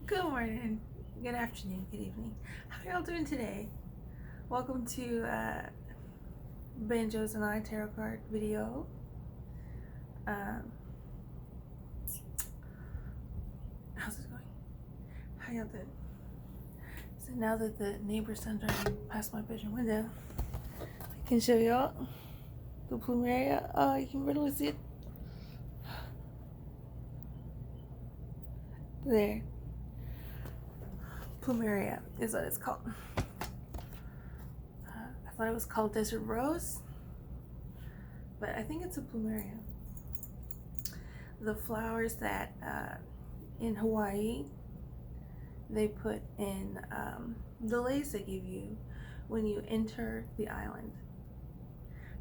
Good morning, good afternoon, good evening. How y'all doing today? Welcome to Banjos and I tarot card video. Um, how's it going? How y'all doing? So now that the neighbor's done driving past my bedroom window, I can show y'all the plumeria. Oh, you can really see it there. Plumeria is what it's called. I thought it was called desert rose, but I think it's a plumeria. The flowers that in Hawaii they put in the lace they give you when you enter the island,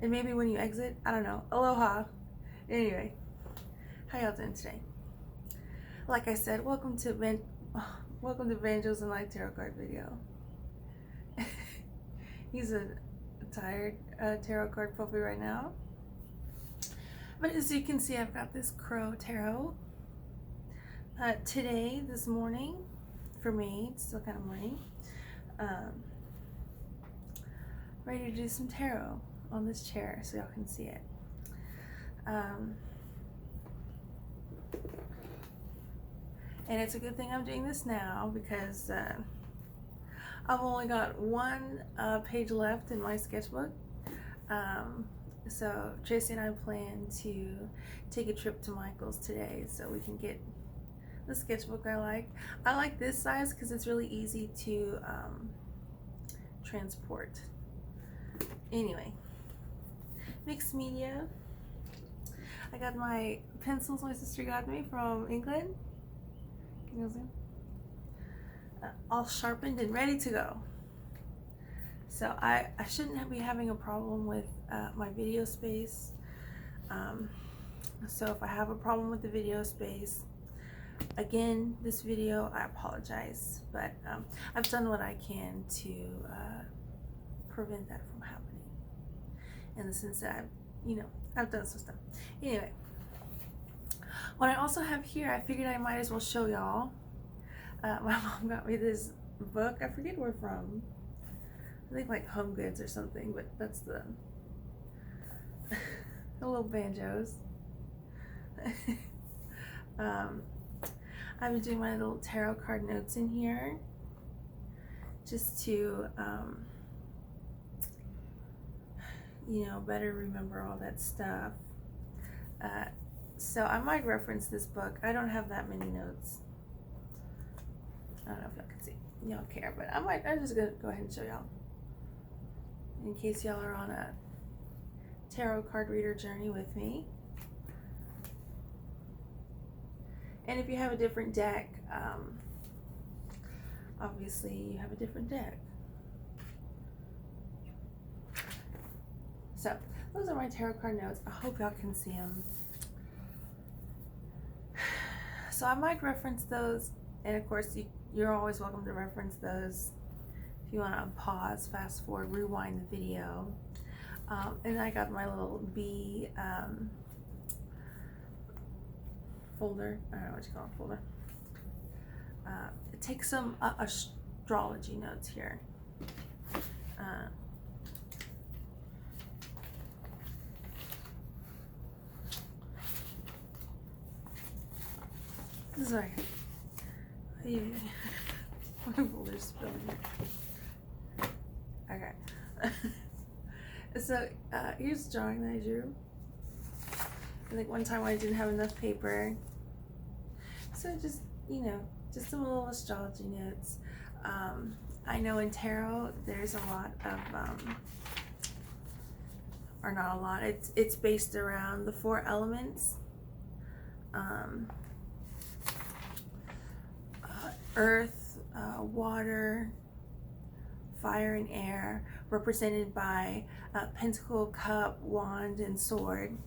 and maybe when you exit. I don't know. Aloha. Anyway, how y'all doing today? Like I said, welcome to Banjos and Light tarot card video. He's a tired tarot card puppy right now. But as you can see, I've got this Crow Tarot. Today, this morning, for me, it's still kind of morning, ready to do some tarot on this chair so y'all can see it. And it's a good thing I'm doing this now because I've only got one page left in my sketchbook. So Tracy and I plan to take a trip to Michael's today so we can get the sketchbook I like. I like this size because it's really easy to transport. Anyway, mixed media. I got my pencils my sister got me from England. Can you zoom? All sharpened and ready to go. So I shouldn't be having a problem with my video space. So if I have a problem with the video space, again, this video, I apologize, but I've done what I can to prevent that from happening, in the sense that I've done some stuff. Anyway, what I also have here, I figured I might as well show y'all. My mom got me this book. I forget where from. I think like Home Goods or something, but that's the little banjos. I've been doing my little tarot card notes in here just to better remember all that stuff. So I might reference this book. I don't have that many notes. I don't know if y'all can see. Y'all care, but I'm just gonna go ahead and show y'all, in case y'all are on a tarot card reader journey with me. And if you have a different deck, obviously you have a different deck. So those are my tarot card notes. I hope y'all can see them. So I might reference those, and of course you're always welcome to reference those if you want to pause, fast forward, rewind the video. And I got my little B folder. I don't know what you call it, folder. Take some astrology notes here. Sorry. My folder's spilling. Okay. So here's a drawing that I drew. I think one time I didn't have enough paper, so just some little astrology notes. I know in tarot there's a lot of or not a lot. It's based around the 4 elements. Earth, water, fire, and air, represented by pentacle, cup, wand, and sword.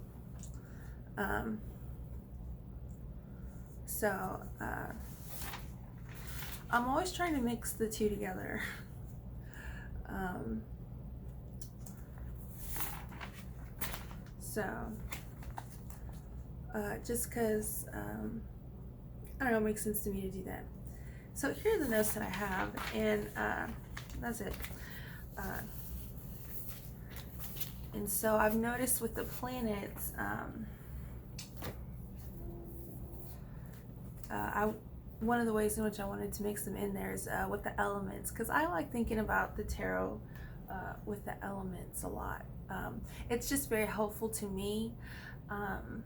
So I'm always trying to mix the two together. Just because I don't know, it makes sense to me to do that. So here are the notes that I have, and that's it. Uh, and so I've noticed with the planets, one of the ways in which I wanted to mix them in there is with the elements, because I like thinking about the tarot with the elements a lot. It's just very helpful to me, and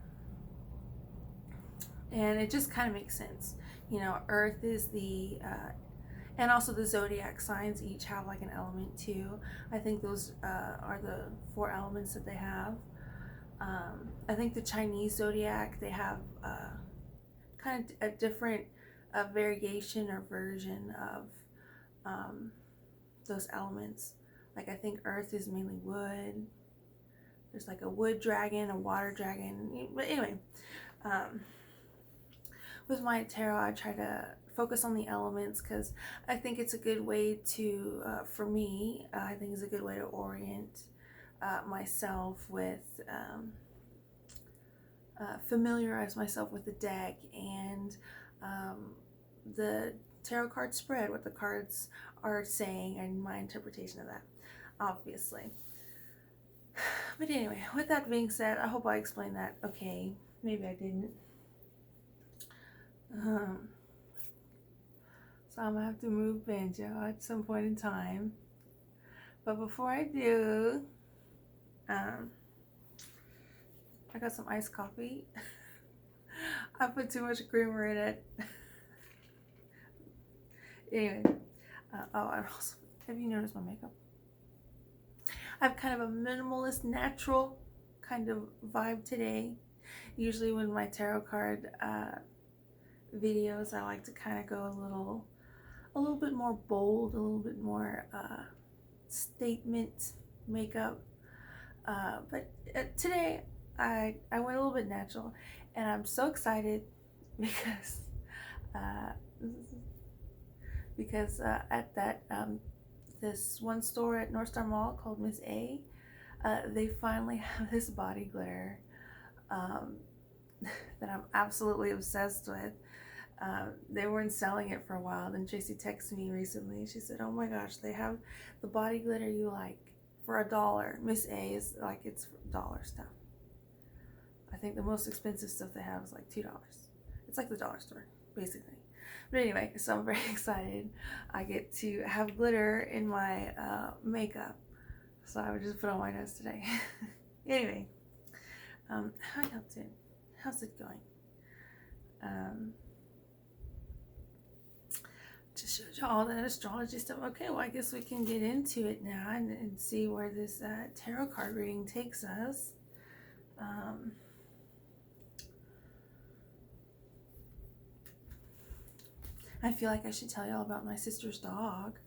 it just kind of makes sense. You know, Earth is and also the zodiac signs each have like an element too. I think those are the 4 elements that they have. I think the Chinese zodiac, they have kind of a different variation or version of those elements. Like I think Earth is mainly wood. There's like a wood dragon, a water dragon. But anyway, with my tarot, I try to focus on the elements because I think it's a good way to, for me, I think it's a good way to orient myself with, familiarize myself with the deck and the tarot card spread, what the cards are saying, and my interpretation of that, obviously. But anyway, with that being said, I hope I explained that okay. Maybe I didn't. So I'm gonna have to move Banjo at some point in time. But before I do, I got some iced coffee. I put too much creamer in it. Anyway, oh, and also, have you noticed my makeup? I have kind of a minimalist, natural kind of vibe today. Usually when my tarot card videos, I like to kind of go a little bit more bold, a little bit more statement makeup. But today I went a little bit natural, and I'm so excited because at that this one store at North Star Mall called Miss A, they finally have this body glitter that I'm absolutely obsessed with. They weren't selling it for a while. Then Tracy texted me recently. She said, "Oh my gosh, they have the body glitter you like for $1. Miss A is like, it's dollar stuff. I think the most expensive stuff they have is like $2. It's like the dollar store, basically." But anyway, so I'm very excited. I get to have glitter in my makeup. So I would just put on my nose today. Anyway, how y'all doing? How's it going? Just showed you all that astrology stuff. Okay, well, I guess we can get into it now and see where this tarot card reading takes us. I feel like I should tell y'all about my sister's dog.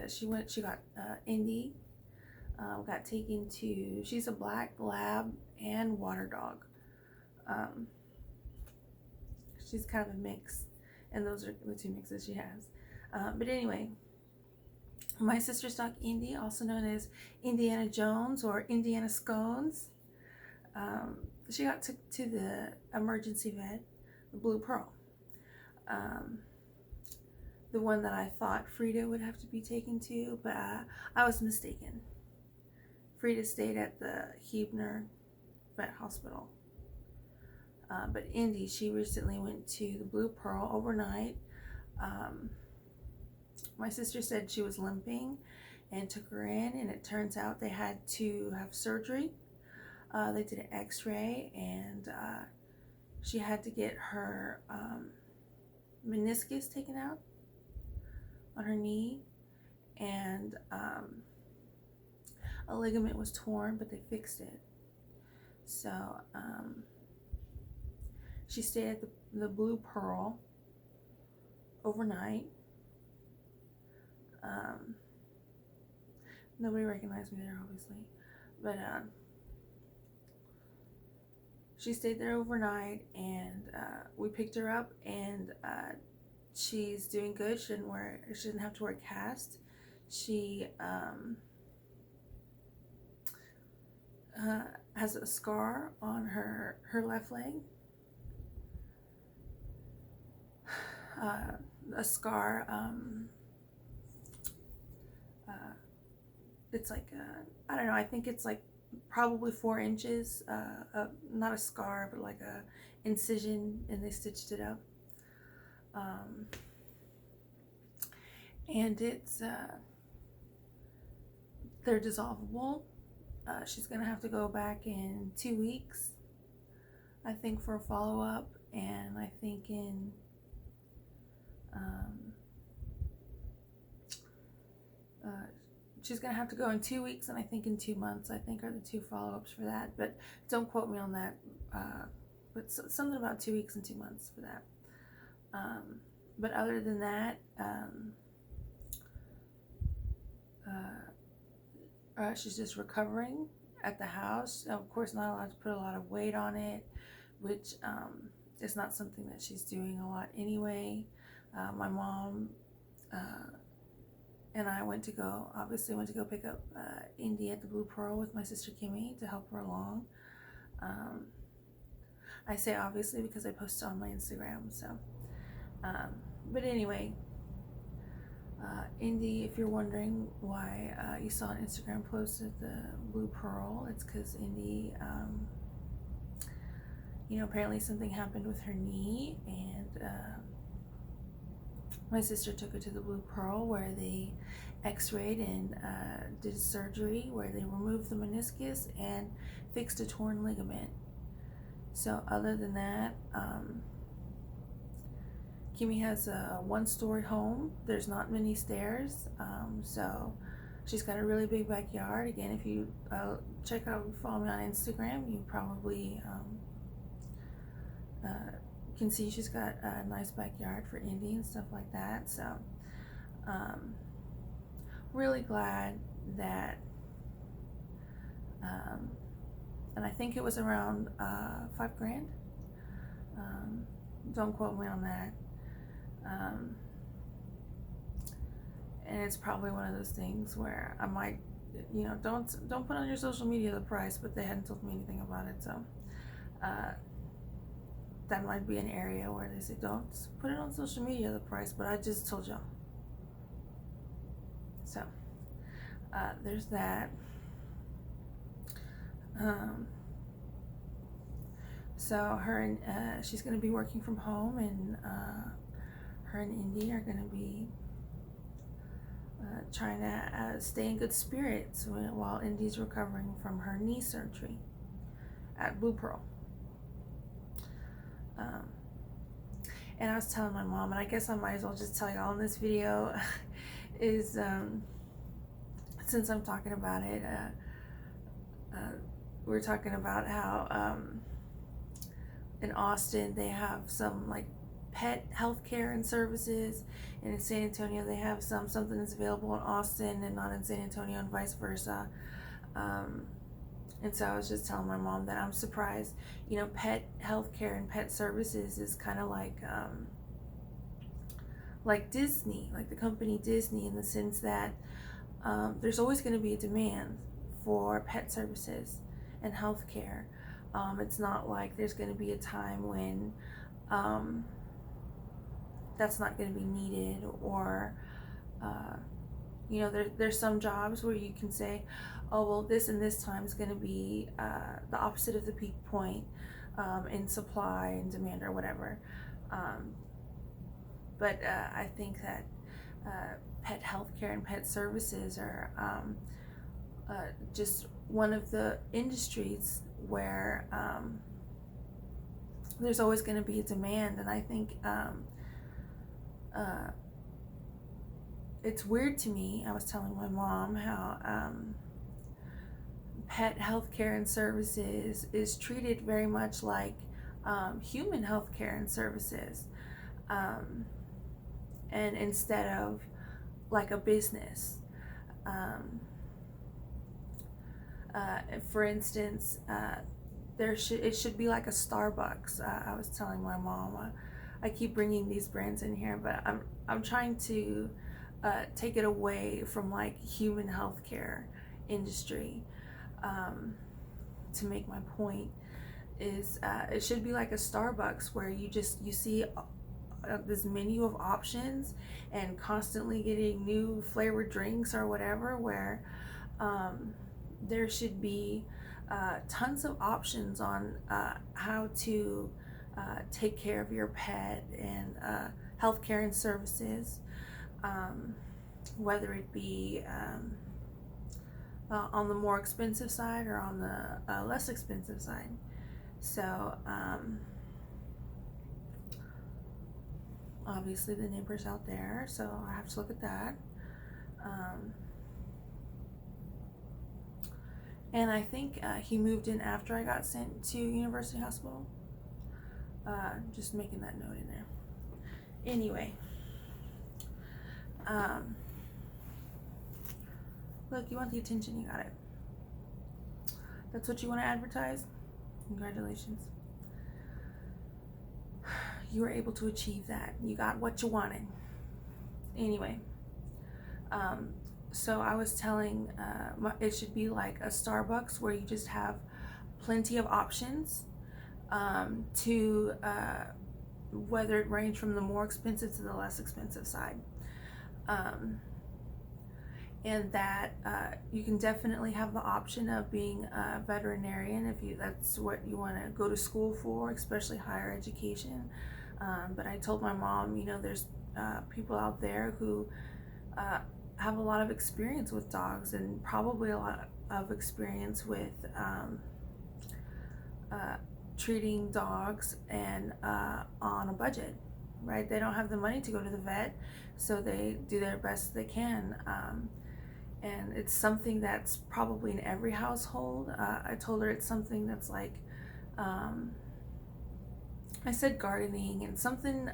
She got Indy, got taken to, she's a black lab and water dog. She's kind of a mix, and those are the 2 mixes she has. But anyway, my sister's dog Indy, also known as Indiana Jones or Indiana Scones, she got took to the emergency vet, the Blue Pearl. The one that I thought Frida would have to be taken to, but I was mistaken. Frida stayed at the Huebner Vet Hospital. But Indy, she recently went to the Blue Pearl overnight. My sister said she was limping and took her in, and it turns out they had to have surgery. They did an x-ray, and she had to get her meniscus taken out on her knee, and a ligament was torn, but they fixed it. So she stayed at the Blue Pearl overnight. Nobody recognized me there, obviously, but she stayed there overnight, and we picked her up, and she's doing good. She didn't have to wear a cast. She has a scar on her left leg. a scar. It's like I don't know. I think it's like probably 4 inches. Not a scar, but like a incision, and they stitched it up. Um, and they're dissolvable. She's gonna have to go back in 2 weeks, I think, for a follow up, and I think in um, uh, she's gonna have to go in 2 weeks, and I think in 2 months, I think, are the two follow ups for that. But don't quote me on that. But something about 2 weeks and 2 months for that. But other than that, she's just recovering at the house. Of course, not allowed to put a lot of weight on it, which is not something that she's doing a lot anyway. My mom and I went to go pick up Indy at the Blue Pearl with my sister Kimmy to help her along. I say obviously because I posted on my Instagram, so. But anyway, Indy, if you're wondering why you saw an Instagram post at the Blue Pearl, it's because Indy, apparently something happened with her knee, and my sister took her to the Blue Pearl where they x-rayed and did surgery where they removed the meniscus and fixed a torn ligament. So other than that, Kimmy has a one-story home. There's not many stairs, so she's got a really big backyard. Again, if you follow me on Instagram, you probably can see she's got a nice backyard for Indy and stuff like that. So, really glad that, and I think it was around $5,000. Don't quote me on that. And it's probably one of those things where I might, don't put on your social media the price, but they hadn't told me anything about it, so that might be an area where they say don't put it on social media the price, but I just told y'all. So there's that. So her and she's going to be working from home, and her and Indy are going to be trying to stay in good spirits while Indy's recovering from her knee surgery at Blue Pearl. And I was telling my mom, and I guess I might as well just tell y'all in this video, is since I'm talking about it, we're talking about how in Austin they have some like pet healthcare and services, and in San Antonio they have something that's available in Austin and not in San Antonio, and vice versa. And so I was just telling my mom that I'm surprised, pet healthcare and pet services is kind of like Disney, like the company Disney, in the sense that there's always going to be a demand for pet services and healthcare. It's not like there's going to be a time when that's not going to be needed, or there's some jobs where you can say, oh well, this and this time is going to be the opposite of the peak point in supply and demand or whatever. But I think that pet healthcare and pet services are just one of the industries where there's always going to be a demand. And I think it's weird to me. I was telling my mom how pet healthcare and services is treated very much like human healthcare and services, and instead of like a business. For instance, it should be like a Starbucks. I was telling my mom, I keep bringing these brands in here, but I'm trying to take it away from like human healthcare industry. To make my point is, it should be like a Starbucks where you see this menu of options and constantly getting new flavored drinks or whatever, where there should be tons of options on how to take care of your pet and healthcare and services, whether it be on the more expensive side or on the less expensive side. So obviously the neighbor's out there, so I have to look at that. And I think he moved in after I got sent to University Hospital. Just making that note in there. Anyway, look, you want the attention, you got it. That's what you want to advertise? Congratulations. You were able to achieve that. You got what you wanted. Anyway, so I was telling, it should be like a Starbucks where you just have plenty of options to whether it range from the more expensive to the less expensive side. And that you can definitely have the option of being a veterinarian if that's what you want to go to school for, especially higher education. But I told my mom, there's people out there who have a lot of experience with dogs and probably a lot of experience with treating dogs and on a budget, right? They don't have the money to go to the vet, so they do their best they can. And it's something that's probably in every household. I told her it's something that's like, I said gardening and something,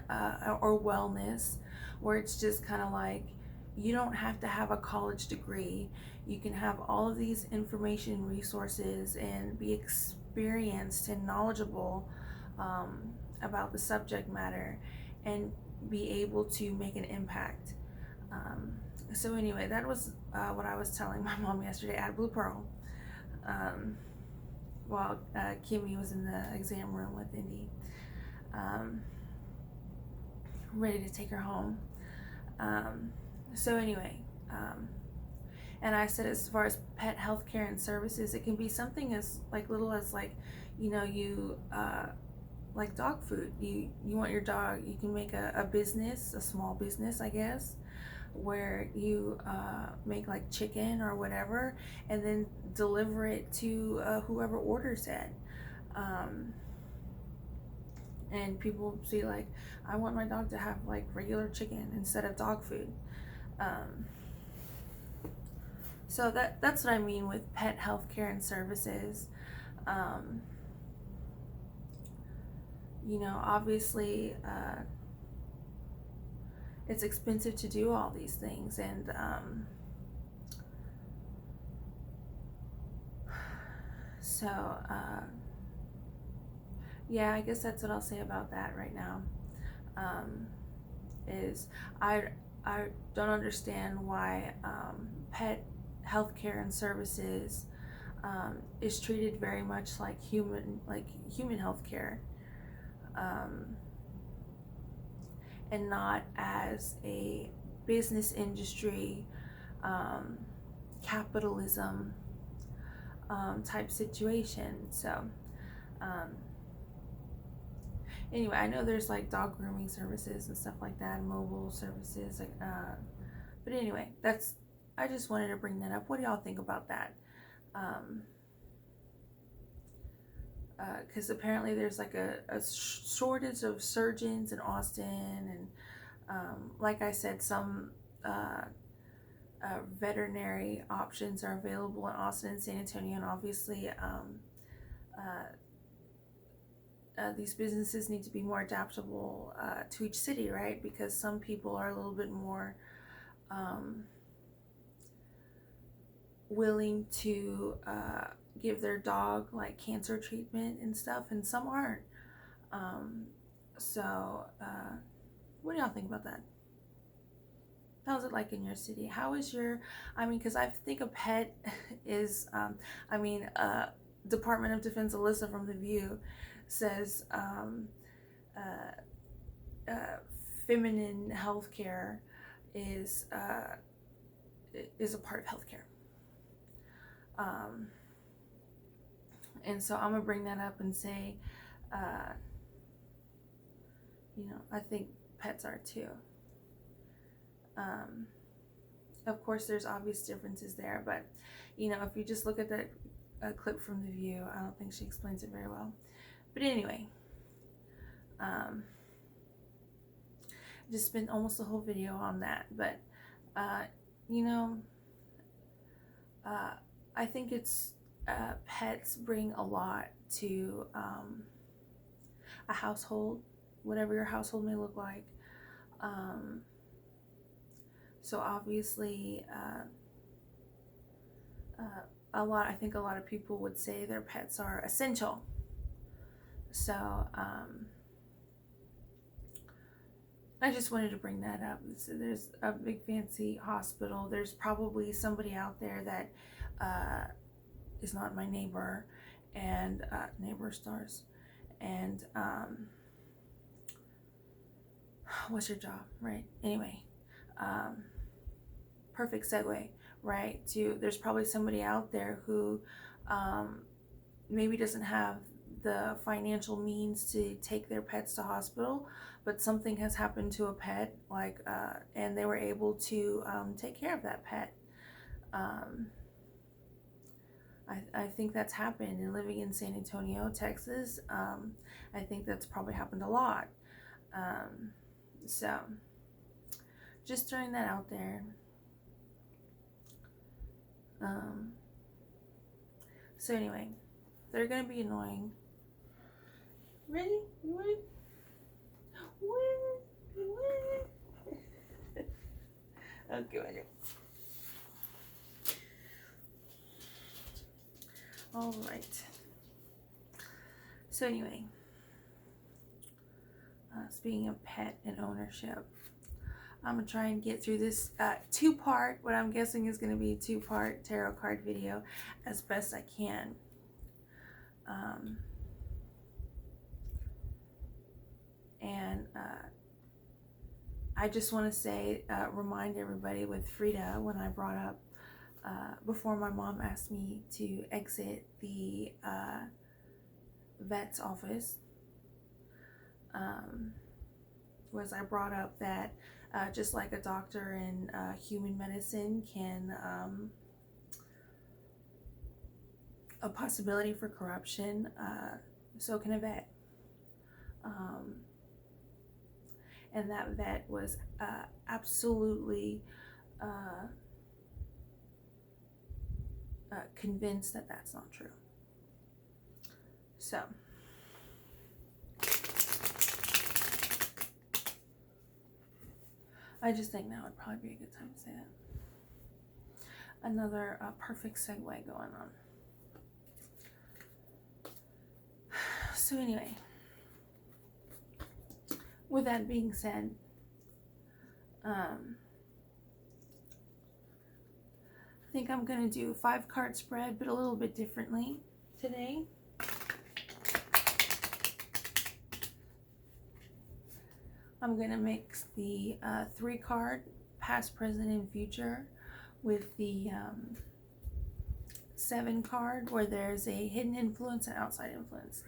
or wellness, where it's just kind of like, you don't have to have a college degree. You can have all of these information resources and be experienced and knowledgeable about the subject matter and be able to make an impact. So anyway, that was what I was telling my mom yesterday at Blue Pearl, while Kimmy was in the exam room with Indy, ready to take her home. So anyway, and I said, as far as pet health care and services, it can be something as like little as like, you like dog food. You want your dog, you can make a business, a small business, I guess, where you make like chicken or whatever, and then deliver it to whoever orders it. And people see like, I want my dog to have like regular chicken instead of dog food. So that's what I mean with pet health care and services. Obviously, it's expensive to do all these things, and yeah, I guess that's what I'll say about that right now. Is I don't understand why pet healthcare and services is treated very much like human healthcare, and not as a business industry, capitalism type situation. So anyway, I know there's like dog grooming services and stuff like that, mobile services, but anyway, I just wanted to bring that up. What do y'all think about that? Because apparently there's like a shortage of surgeons in Austin, and like I said, some veterinary options are available in Austin and San Antonio, and obviously these businesses need to be more adaptable to each city, right? Because some people are a little bit more willing to give their dog like cancer treatment and stuff, and some aren't. So what do y'all think about that? How's it like in your city? How is your, because I think a pet is, Department of Defense Alyssa from The View says feminine healthcare is a part of healthcare. And so I'm gonna bring that up and say, I think pets are too. Of course, there's obvious differences there, but if you just look at that clip from The View, I don't think she explains it very well. But anyway, just spent almost the whole video on that. But I think it's pets bring a lot to a household, whatever your household may look like. So obviously, I think a lot of people would say their pets are essential. So I just wanted to bring that up. So there's a big fancy hospital. There's probably somebody out there that is not my neighbor, and neighbor stars, and what's your job, right? Anyway, perfect segue, right? There's probably somebody out there who maybe doesn't have the financial means to take their pets to hospital, but something has happened to a pet, and they were able to take care of that pet. I think that's happened. And living in San Antonio, Texas, I think that's probably happened a lot. So just throwing that out there. So anyway, they're gonna be annoying. Ready? You ready? Okay, ready. All right. So anyway, speaking of pet and ownership, I'm gonna try and get through this two-part, what I'm guessing is gonna be a two-part tarot card video as best I can. I just want to say, remind everybody with Frida, when I brought up, before my mom asked me to exit the vet's office, was I brought up that just like a doctor in human medicine can, a possibility for corruption, so can a vet. And that vet was absolutely convinced that that's not true. So I just think now would probably be a good time to say that. Another perfect segue going on. So anyway, with that being said, I think I'm going to do a 5-card spread, but a little bit differently today. I'm going to mix the 3-card, past, present, and future, with the 7-card, where there's a hidden influence and outside influence.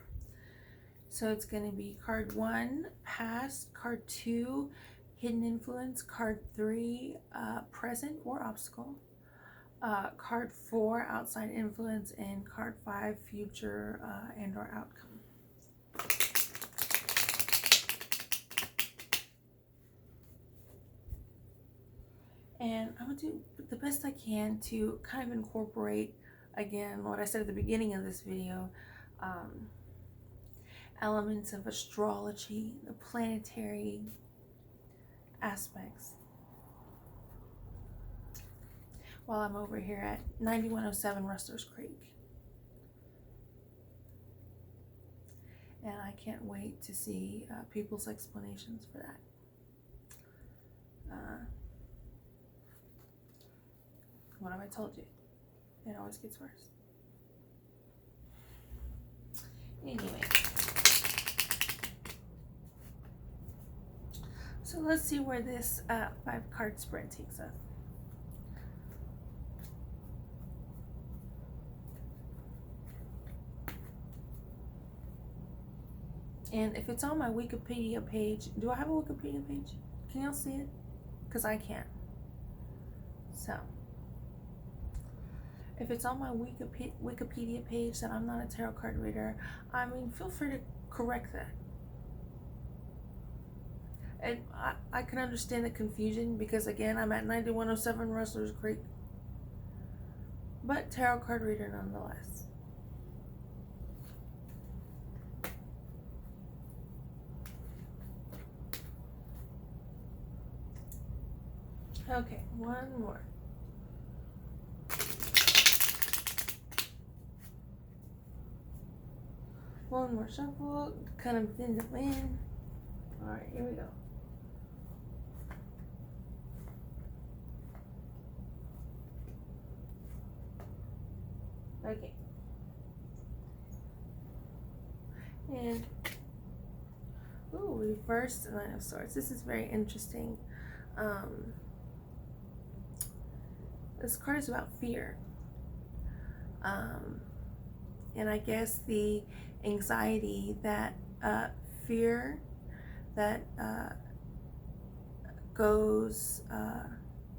So it's going to be card 1, past, card 2, hidden influence, card 3, present or obstacle, card 4, outside influence, and card 5, future and or outcome. And I'm going to do the best I can to kind of incorporate, again, what I said at the beginning of this video, elements of astrology, the planetary aspects, while I'm over here at 9107 Rustler's Creek. And I can't wait to see people's explanations for that. What have I told you? It always gets worse. Anyway. So let's see where this 5-card spread takes us. And if it's on my Wikipedia page, do I have a Wikipedia page? Can y'all see it? Because I can't. So, if it's on my Wikipedia page that I'm not a tarot card reader, I mean, feel free to correct that. And I can understand the confusion because, again, I'm at 9107 Rustler's Creek. But tarot card reader nonetheless. Okay, one more. One more shuffle, kind of in the wind. Alright, here we go. Okay. And, ooh, reversed Nine of Swords. This is very interesting. This card is about fear. And I guess the anxiety that fear that goes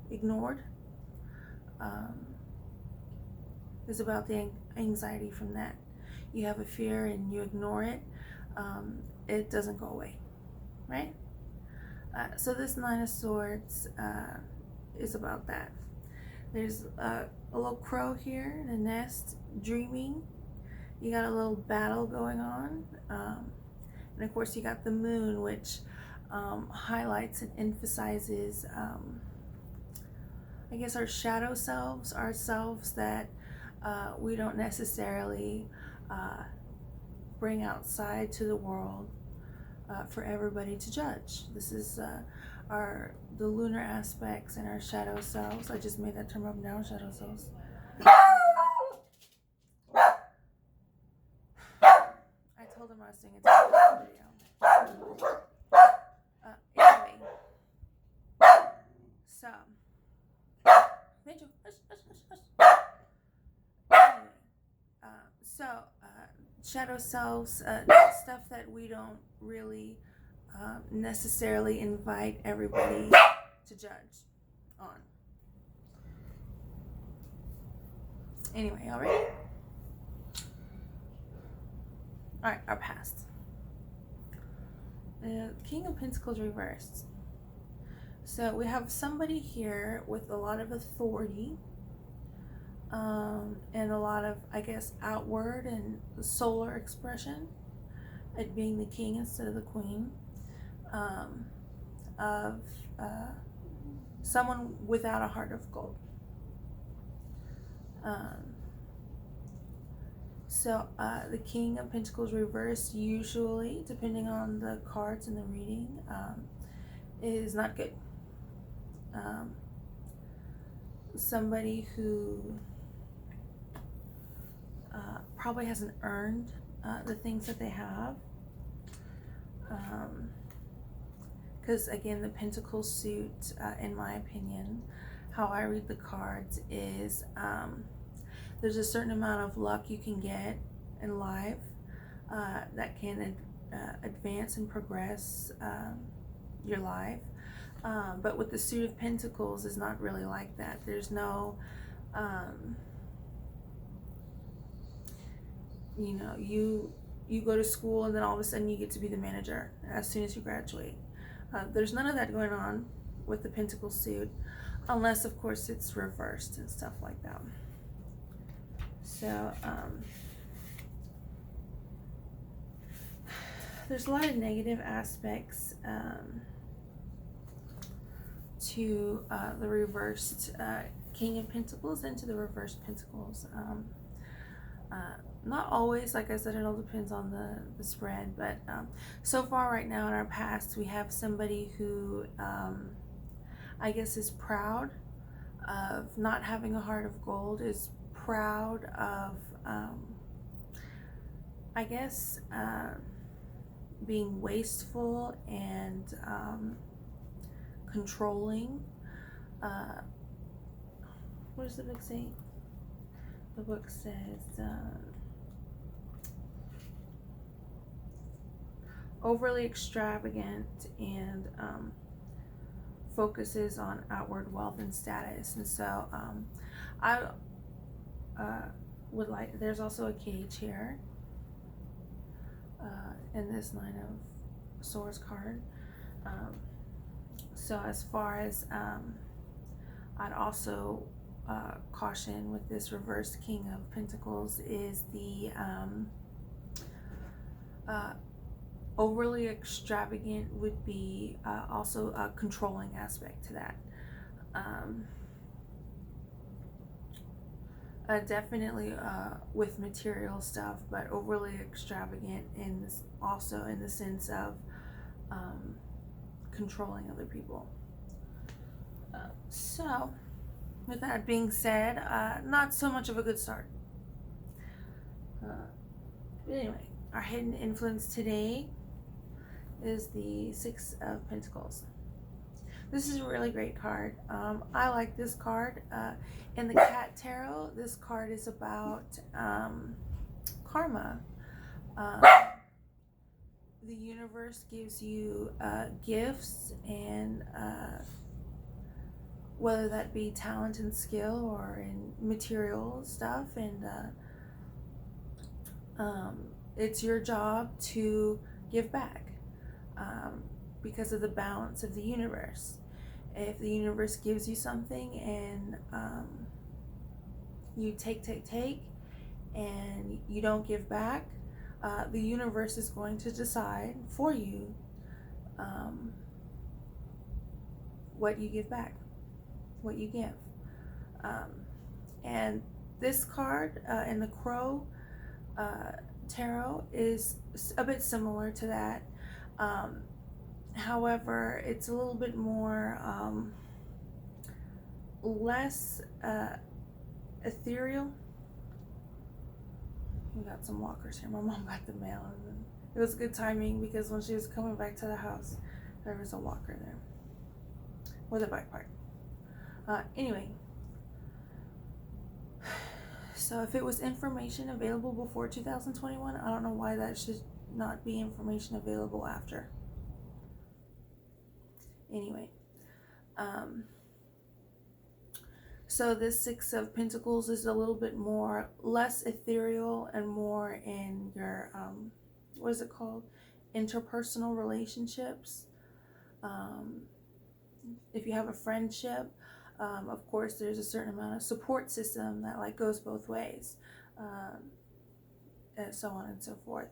ignored is about the anxiety from that. You have a fear and you ignore it, it doesn't go away, right? So this Nine of Swords is about that. There's a little crow here in a nest dreaming. You got a little battle going on. And of course you got the moon, which highlights and emphasizes, I guess, our shadow selves, ourselves that we don't necessarily bring outside to the world for everybody to judge. This is the lunar aspects and our shadow selves. I just made that term up now, shadow selves. I told him I was doing a video. Anyway, so Mitchell, anyway, so shadow selves, stuff that we don't really necessarily invite everybody to judge on. Anyway, all right? All right, our past. The King of Pentacles reversed. So we have somebody here with a lot of authority, and a lot of, I guess, outward and solar expression, it being the king instead of the queen, of someone without a heart of gold. So the King of Pentacles reversed, usually, depending on the cards in the reading, is not good. Somebody who probably hasn't earned the things that they have. Because again, the Pentacle suit, in my opinion, how I read the cards is there's a certain amount of luck you can get in life that can advance and progress your life. But with the Suit of Pentacles, is not really like that. There's no, you know, you go to school and then all of a sudden you get to be the manager as soon as you graduate. There's none of that going on with the Pentacle suit, unless of course it's reversed and stuff like that. So there's a lot of negative aspects to the reversed King of Pentacles and to the reversed Pentacles. Not always, like I said, it all depends on the spread, but so far right now in our past, we have somebody who I guess is proud of not having a heart of gold, is proud of I guess being wasteful and controlling. What does the book say? The book says overly extravagant and focuses on outward wealth and status. And so I would like, there's also a cage here in this Nine of Swords card. So as far as I'd also caution with this reversed King of Pentacles is the overly extravagant would be also a controlling aspect to that. Definitely with material stuff, but overly extravagant in this, also in the sense of controlling other people. So with that being said, not so much of a good start. But anyway, our hidden influence today is the Six of Pentacles. This is a really great card. I like this card. In the Cat Tarot, this card is about karma. The universe gives you gifts, and whether that be talent and skill or in material stuff, and it's your job to give back because of the balance of the universe. If the universe gives you something and you take, and you don't give back, the universe is going to decide for you what you give back, what you give. And this card in the Crow Tarot is a bit similar to that. However, it's a little bit more less ethereal. We got some walkers here. My mom got the mail, and it was good timing because when she was coming back to the house, there was a walker there with a bike park. Anyway, so if it was information available before 2021, I don't know why that should not be information available after. Anyway, so this Six of Pentacles is a little bit more, less ethereal and more in your, what is it called? Interpersonal relationships. If you have a friendship, of course, there's a certain amount of support system that like goes both ways, and so on and so forth.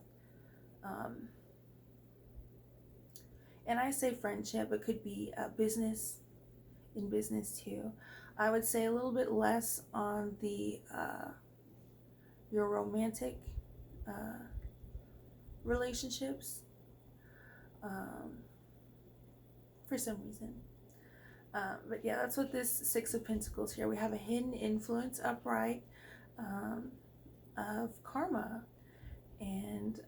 And I say friendship, it could be a business, in business too. I would say a little bit less on the your romantic relationships for some reason. But yeah, that's what this Six of Pentacles here. We have a hidden influence upright of karma, and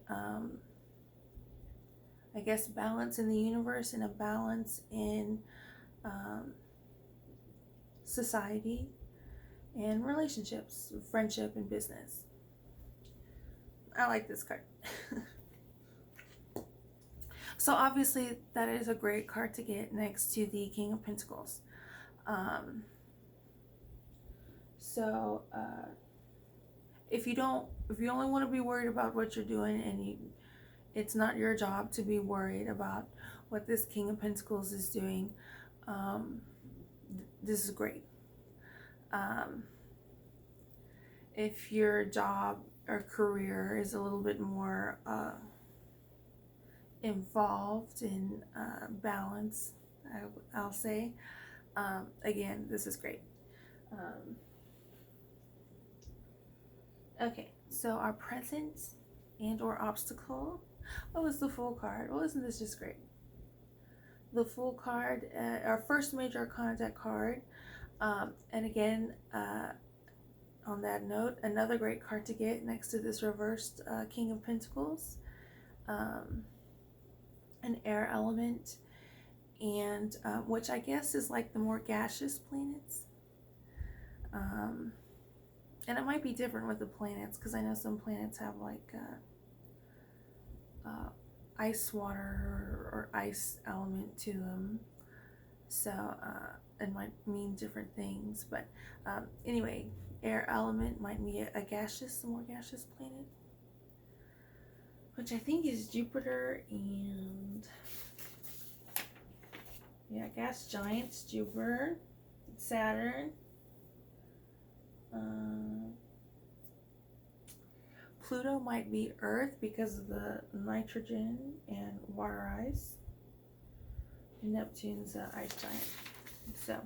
I guess balance in the universe and a balance in society and relationships, friendship and business. I like this card. So obviously that is a great card to get next to the King of Pentacles. If you only want to be worried about what you're doing, and it's not your job to be worried about what this King of Pentacles is doing, this is great. If your job or career is a little bit more involved in balance, I'll say, again, this is great. Okay, so our present and or obstacle. What was the Fool card? Well, isn't this just great? The Fool card, our first major arcana card, and again, on that note, another great card to get next to this reversed King of Pentacles, an air element, and which I guess is like the more gaseous planets. Um, and it might be different with the planets because I know some planets have like ice water or ice element to them. So it might mean different things. But anyway, air element might be a gaseous, a more gaseous planet, which I think is Jupiter and yeah, gas giants, Jupiter, Saturn. Pluto might be Earth because of the nitrogen and water ice. And Neptune's ice giant. So,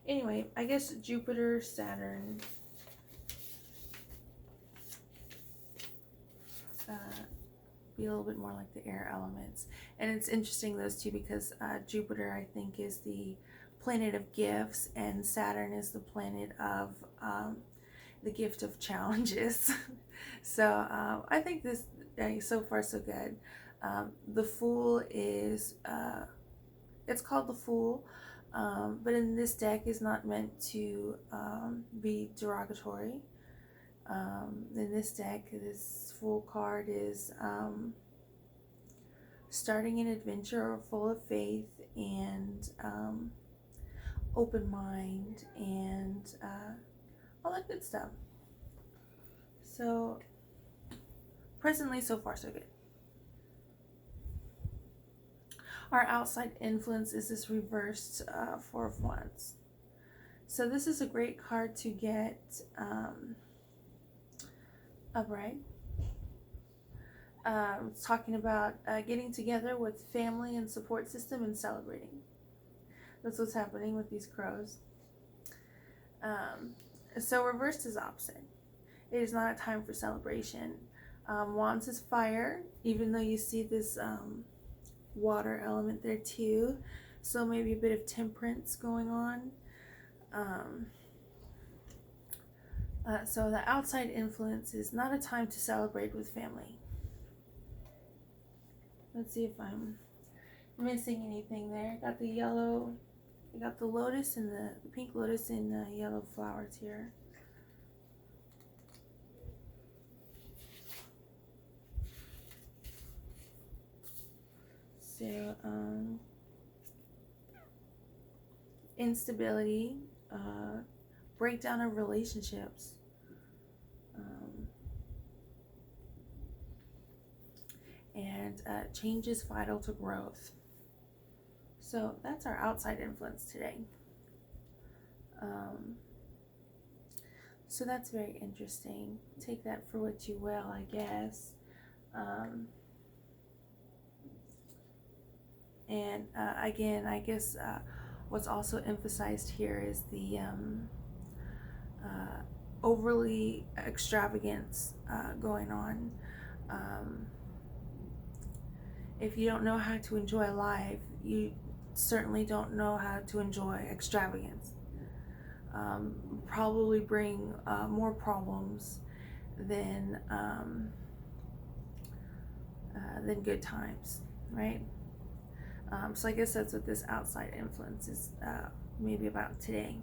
anyway, I guess Jupiter, Saturn, be a little bit more like the air elements. And it's interesting, those two, because Jupiter, I think, is the planet of gifts, and Saturn is the planet of the gift of challenges. So I think this, so far so good. The Fool is, it's called the Fool, but in this deck is not meant to be derogatory. In this deck, this Fool card is starting an adventure full of faith and open mind and all that good stuff. So presently, so far so good. Our outside influence is this reversed Four of Wands. So this is a great card to get upright. It's talking about getting together with family and support system and celebrating. That's what's happening with these crows. So reversed is opposite. It is not a time for celebration. Wands is fire, even though you see this water element there too. So maybe a bit of temperance going on. So the outside influence is not a time to celebrate with family. Let's see if I'm missing anything there. Got the yellow, I got the lotus and the pink lotus and the yellow flowers here. So, instability, breakdown of relationships, and change is vital to growth. So that's our outside influence today. So that's very interesting. Take that for what you will, I guess. And again, I guess what's also emphasized here is the overly extravagance going on. If you don't know how to enjoy life, you certainly don't know how to enjoy extravagance. Probably bring more problems than good times, right? So I guess that's what this outside influence is maybe about today.